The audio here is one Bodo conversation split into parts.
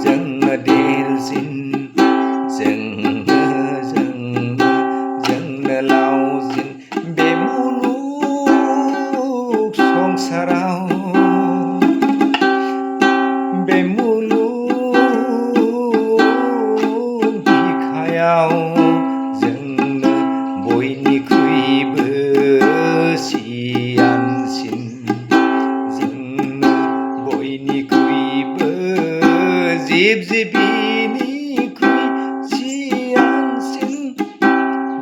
जोंनो देरसिन जोंनो लावसिन बे मुलुग संसाराव बे मुलुग बिखायाव जोंनो बयनिख्रुइबो सियानसिन जोंनो बयनिख्रुइबो जिब जिबिनिख्रुइ सियानसिन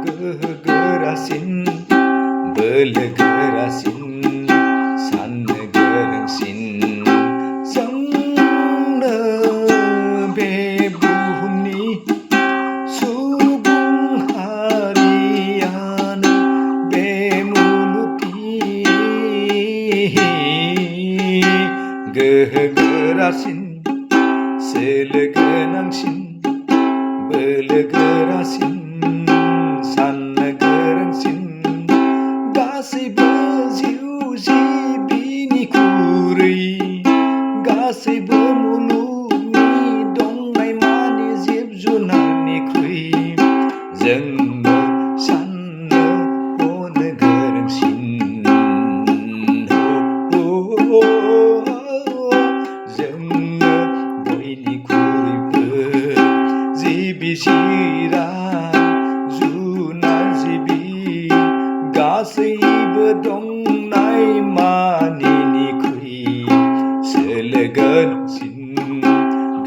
गोहो गोरासिन बोलो गोरासिन साननो गोरोंसिन जोंनो बे बुहुमनि सुबुं हारियानो बे मुलुगनि गोहो गोरासिन सोलो गोनांसिन बोलो गोरासिन साननो गोरोंसिन गासैबो जिउ जिबिनिख्रुइ गासैबो मुलुगनि दंनाय मानि जिब जुनारनिख्रुइ जोंनो साननो हनो गोरोंसिन जोंनो बयनिख्रुइबो जिबि जिराद जुनार जिबि गासैबो दंनाय मानिनिख्रुइ सोलो गोनांसिन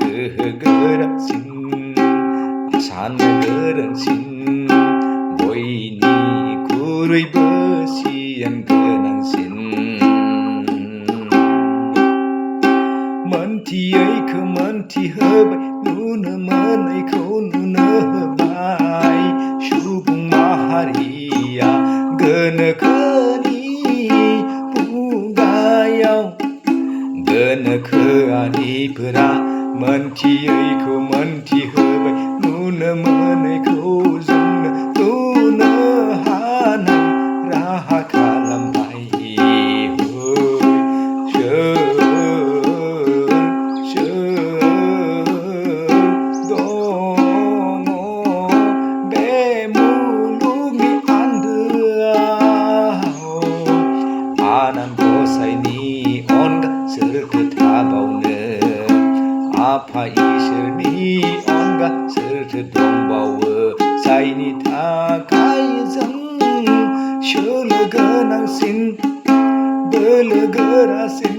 गोहो गोरासिन साननो गोरोंसिन बयनिख्रुइबो सियान गोनांसिन मोनथियैखौ मोनथिहोबाय नुनो मोनैखौ नुनो होबाय सुबुं माहारिया गोनोखोनि मुगायाव गोनोखोआरिफोरा मोनथियैखौ मोनथिहोबाय नुनो मोनैखौ जोंनो नुनो हानाय राहा खालामबाय आनान गसाइनि अनगा सोरथो थाबावनो आफा इसोरनि अनगा सोरथो दंबावो जायनि थाखाय जों सोलो गोनांसिन बोलो गोरासिन